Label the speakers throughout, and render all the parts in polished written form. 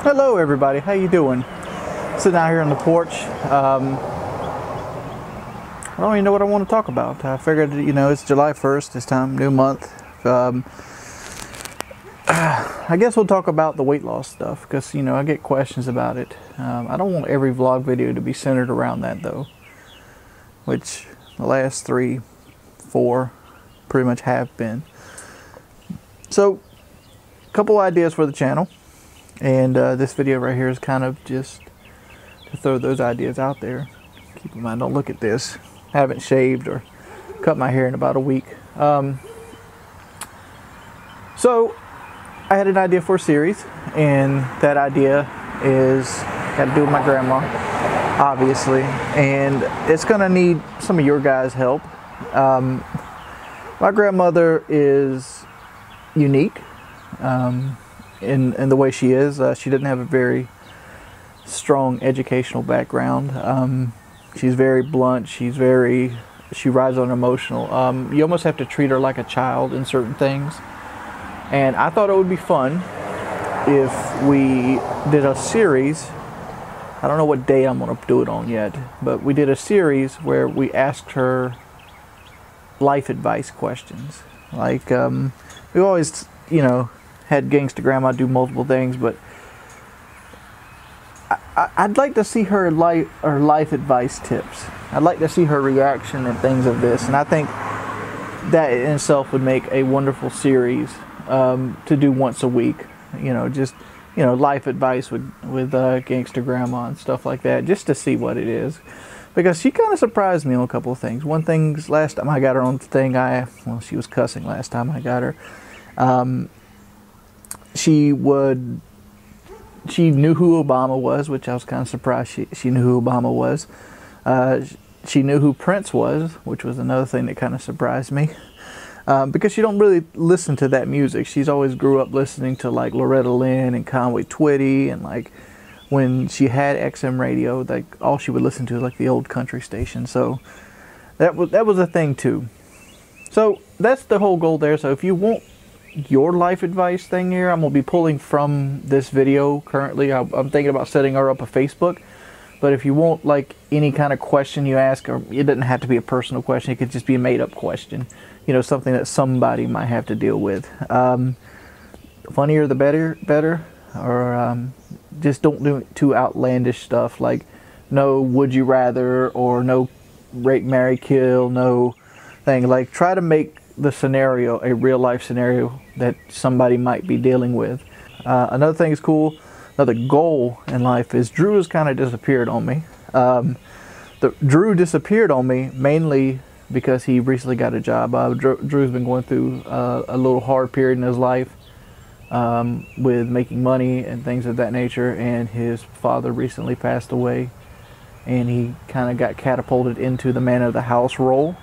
Speaker 1: Hello everybody, how you doing? Sitting out here on the porch. I don't even know what I want to talk about. I figured, it's July 1st, this time, new month. I guess we'll talk about the weight loss stuff, because, I get questions about it. I don't want every vlog video to be centered around that, though. Which the last 3, 4 pretty much have been. So, a couple ideas for the channel. And this video right here is kind of just to throw those ideas out there. Keep in mind, don't look at this. I haven't shaved or cut my hair in about a week. So I had an idea for a series, and that idea is got to do with my grandma, obviously, and it's gonna need some of your guys' help. My grandmother is unique. In the way she is. She didn't have a very strong educational background. She's very blunt. She rides on emotional. You almost have to treat her like a child in certain things. And I thought it would be fun if we did a series. I don't know what day I'm going to do it on yet, but we did a series where we asked her life advice questions. Like, we always, had Gangster Grandma do multiple things, but I'd like to see her life advice tips. I'd like to see her reaction and things of this, and I think that in itself would make a wonderful series to do once a week. Just life advice with Gangster Grandma and stuff like that, just to see what it is, because she kind of surprised me on a couple of things. One thing, last time I got her on the thing, she was cussing last time I got her. She knew who Obama was, which I was kind of surprised she knew who Obama was. She knew who Prince was, which was another thing that kind of surprised me. Because she don't really listen to that music. She's always grew up listening to like Loretta Lynn and Conway Twitty, and like when she had XM radio, like all she would listen to was like the old country station. So that was a thing too. So that's the whole goal there. So if you want your life advice thing here, I'm going to be pulling from this video currently. I'm thinking about setting her up a Facebook, but if you want like any kind of question you ask, or it doesn't have to be a personal question, it could just be a made-up question, something that somebody might have to deal with. Funnier the better, or just don't do too outlandish stuff, like no would you rather, or no rape, marry, kill, no thing. Like, try to make the scenario a real life scenario that somebody might be dealing with. Another thing is cool, another goal in life is Drew has kind of disappeared on me. Drew disappeared on me mainly because he recently got a job. Drew's been going through a little hard period in his life with making money and things of that nature, and his father recently passed away, and he kind of got catapulted into the man of the house role.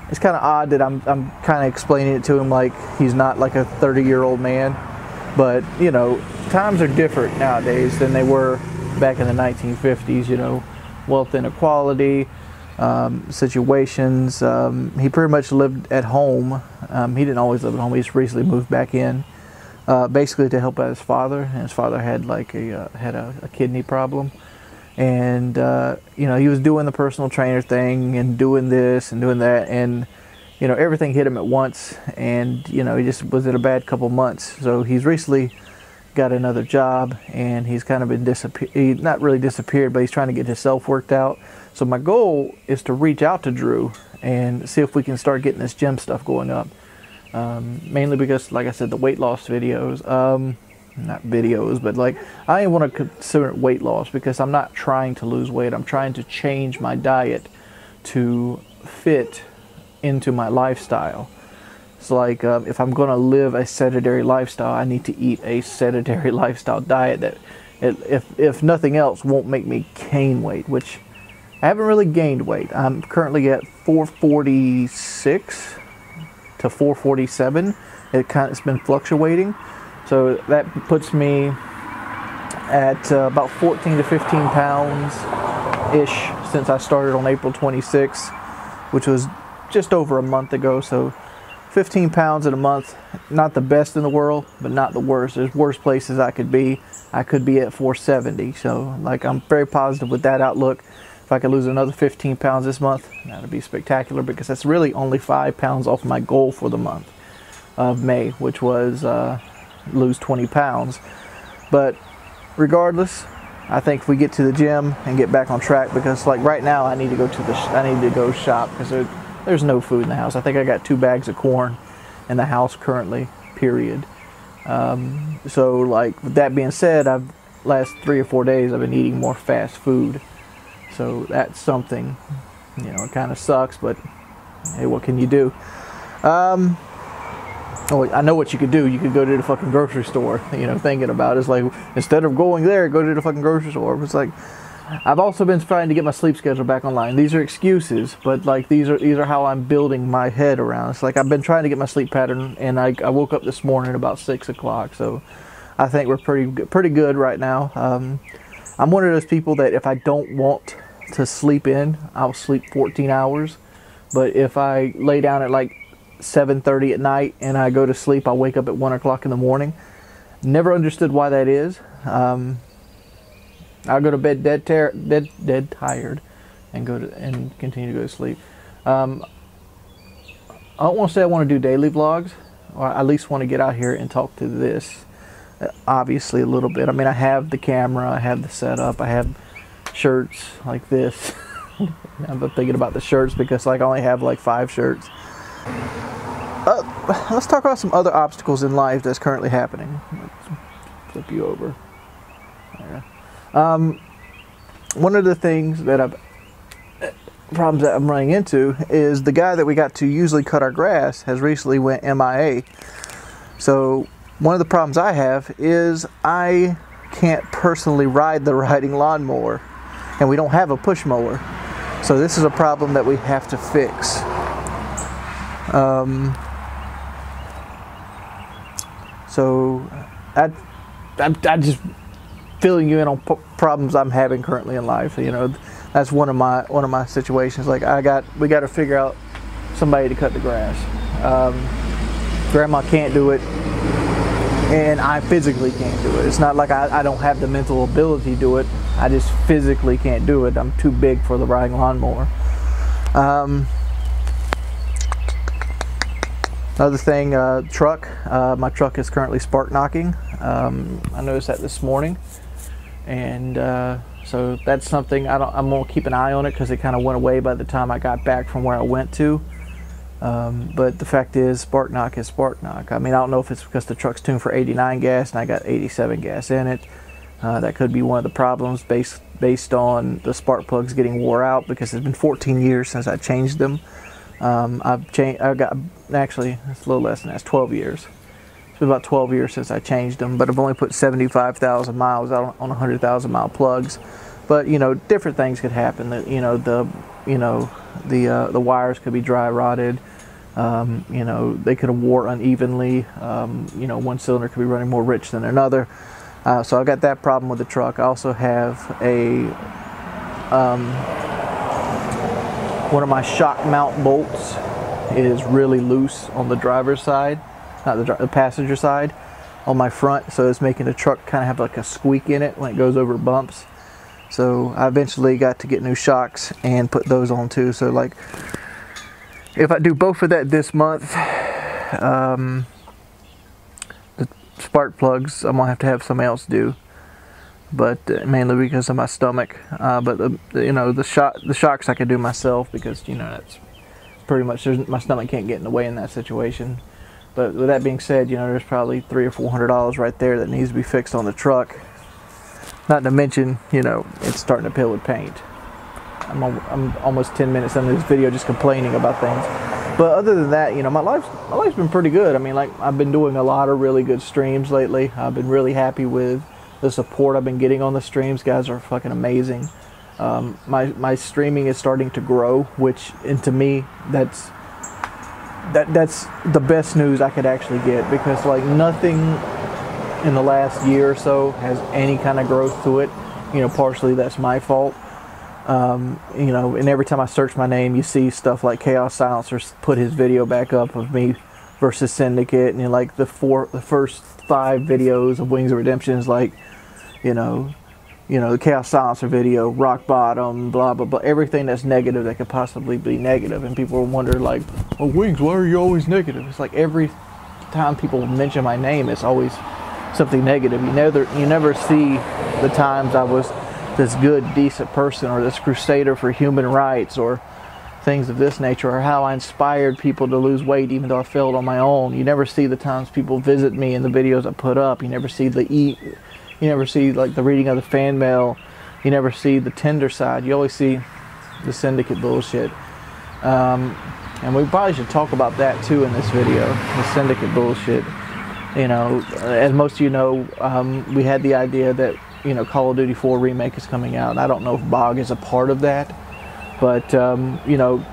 Speaker 1: It's kind of odd that I'm kind of explaining it to him like he's not like a 30-year-old man, but times are different nowadays than they were back in the 1950s. Wealth inequality, situations. He pretty much lived at home. He didn't always live at home. He just recently moved back in, basically to help out his father. And his father had like a kidney problem. And he was doing the personal trainer thing and doing this and doing that, and everything hit him at once, and he just was in a bad couple months. So he's recently got another job, and he's kind of been not really disappeared, but he's trying to get himself worked out. So my goal is to reach out to Drew and see if we can start getting this gym stuff going up, mainly because, like I said, the weight loss videos, not videos, but like I want to consider it weight loss, because I'm not trying to lose weight. I'm trying to change my diet to fit into my lifestyle. It's like if I'm going to live a sedentary lifestyle, I need to eat a sedentary lifestyle diet that, if nothing else, won't make me gain weight, which I haven't really gained weight. I'm currently at 446 to 447. It's been fluctuating. So that puts me at about 14 to 15 pounds-ish since I started on April 26th, which was just over a month ago. So 15 pounds in a month, not the best in the world, but not the worst. There's worse places I could be. I could be at 470. So like, I'm very positive with that outlook. If I could lose another 15 pounds this month, that would be spectacular, because that's really only 5 pounds off my goal for the month of May, which was lose 20 pounds. But regardless, I think if we get to the gym and get back on track, because like right now I need to go shop, because there's no food in the house. I think I got 2 bags of corn in the house currently, period. So like, with that being said, last 3 or 4 days I've been eating more fast food. So that's something, you know, it kind of sucks, but hey, what can you do? Oh, I know what you could do. You could go to the fucking grocery store, you know, thinking about it. It's like, instead of going there, go to the fucking grocery store. It's like, I've also been trying to get my sleep schedule back online. These are excuses, but like, these are how I'm building my head around. It's like, I've been trying to get my sleep pattern, and I woke up this morning about 6 o'clock. So I think we're pretty good right now. I'm one of those people that if I don't want to sleep in, I'll sleep 14 hours. But if I lay down at like 7:30 at night and I go to sleep, I'll wake up at 1 o'clock in the morning. Never understood why that is. I'll go to bed dead tired and continue to go to sleep. I don't want to say I want to do daily vlogs, or I at least want to get out here and talk to this. Obviously a little bit. I mean, I have the camera, I have the setup, I have shirts like this. I'm thinking about the shirts because like I only have like 5 shirts. Let's talk about some other obstacles in life that's currently happening. Let's flip you over. There. One of the things that problems that I'm running into is the guy that we got to usually cut our grass has recently went MIA. So one of the problems I have is I can't personally ride the riding lawnmower, and we don't have a push mower. So this is a problem that we have to fix. So I just filling you in on problems I'm having currently in life. You know, that's one of my situations. Like we got to figure out somebody to cut the grass. Grandma can't do it, and I physically can't do it. It's not like I don't have the mental ability to do it. I just physically can't do it. I'm too big for the riding lawnmower. Another thing, truck. My truck is currently spark knocking. I noticed that this morning, and so that's something I'm gonna keep an eye on it, because it kind of went away by the time I got back from where I went to. But the fact is, spark knock is spark knock. I mean, I don't know if it's because the truck's tuned for 89 gas and I got 87 gas in it. That could be one of the problems based on the spark plugs getting wore out, because it's been 14 years since I changed them. Actually, it's a little less than that. It's 12 years. It's been about 12 years since I changed them, but I've only put 75,000 miles out on 100,000 mile plugs. But you know, different things could happen. The wires could be dry rotted. You know, they could have wore unevenly. You know, one cylinder could be running more rich than another. So I've got that problem with the truck. I also have one of my shock mount bolts is really loose on the driver's side, not the passenger side, on my front. So it's making the truck kind of have like a squeak in it when it goes over bumps. So I eventually got to get new shocks and put those on too. So like, if I do both of that this month, the spark plugs I'm gonna have somebody else do, but mainly because of my stomach. But you know, the shocks I could do myself, because you know, that's pretty much, my stomach can't get in the way in that situation. But with that being said, you know, there's probably $300 or $400 right there that needs to be fixed on the truck. Not to mention, you know, it's starting to peel with paint. I'm almost 10 minutes into this video just complaining about things. But other than that, you know, my life's been pretty good. I mean, like, I've been doing a lot of really good streams lately. I've been really happy with the support I've been getting on the streams. Guys are fucking amazing. My streaming is starting to grow, and to me, that's the best news I could actually get, because like nothing in the last year or so has any kind of growth to it. You know, partially that's my fault. You know, and every time I search my name, you see stuff like Chaos Silencer put his video back up of me versus Syndicate, and like the first 5 videos of Wings of Redemption is like, you know, the Chaos Silencer video, rock bottom, blah blah blah, everything that's negative that could possibly be negative, and people wonder like, well, Wings, why are you always negative? It's like every time people mention my name, it's always something negative. You never see the times I was this good, decent person, or this crusader for human rights, or things of this nature, or how I inspired people to lose weight even though I failed on my own. You never see the times people visit me in the videos I put up. You never see you never see like the reading of the fan mail. You never see the tender side. You always see the Syndicate bullshit. And we probably should talk about that too in this video, the Syndicate bullshit. You know, as most of you know, we had the idea that, you know, Call of Duty 4 Remake is coming out. I don't know if BOG is a part of that, but you know,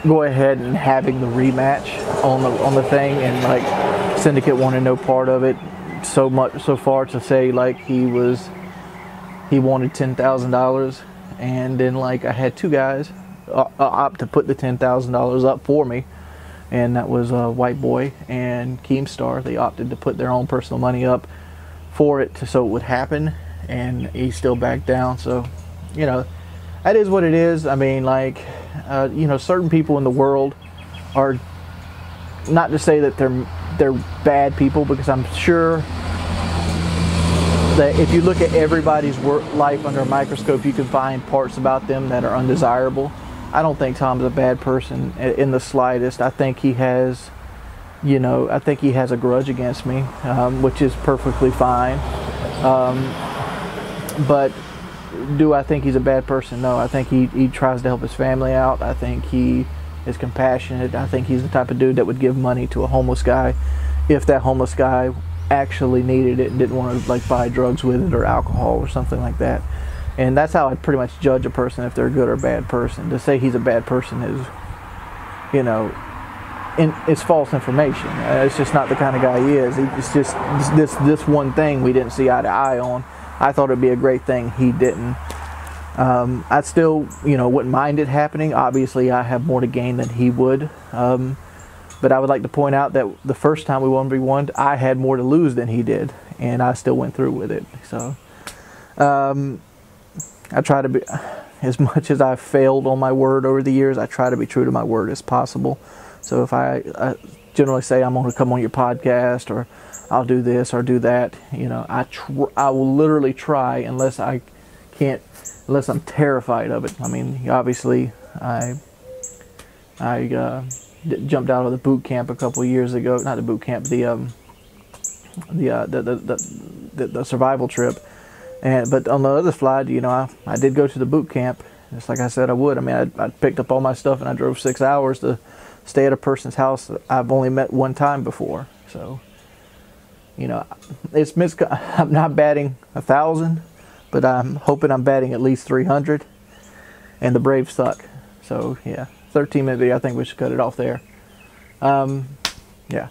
Speaker 1: go ahead and having the rematch on the thing, and like Syndicate wanted no part of it so much so far to say like he wanted $10,000, and then like I had 2 guys opt to put the $10,000 up for me, and that was White Boy and Keemstar. They opted to put their own personal money up for it so it would happen, and he still backed down. So, you know, that is what it is. I mean, like, you know, certain people in the world are, not to say that they're bad people, because I'm sure that if you look at everybody's life under a microscope, you can find parts about them that are undesirable. I don't think Tom's a bad person in the slightest. I think he has, you know, I think he has a grudge against me, which is perfectly fine. But do I think he's a bad person? No. I think he tries to help his family out. I think he is compassionate. I think he's the type of dude that would give money to a homeless guy if that homeless guy actually needed it and didn't want to like buy drugs with it or alcohol or something like that. And that's how I pretty much judge a person, if they're a good or bad person. To say he's a bad person is, you know, it's false information. It's just not the kind of guy he is. It's just this one thing we didn't see eye to eye on. I thought it'd be a great thing. He didn't. I still, you know, wouldn't mind it happening. Obviously, I have more to gain than he would. But I would like to point out that the first time we 1v1'd, I had more to lose than he did, and I still went through with it. So, I try to be, as much as I've failed on my word over the years, I try to be true to my word as possible. So if I generally say I'm going to come on your podcast, or I'll do this or do that, you know, I will literally try unless I'm terrified of it. I mean, obviously, I jumped out of the boot camp a couple of years ago. Not the boot camp, the survival trip. But on the other slide, you know, I did go to the boot camp, just like I said I would. I mean, I picked up all my stuff and I drove 6 hours to stay at a person's house that I've only met one time before. So, you know, I'm not batting 1,000, but I'm hoping I'm batting at least 300. And the Braves suck. So yeah, 13-minute video. I think we should cut it off there. Yeah.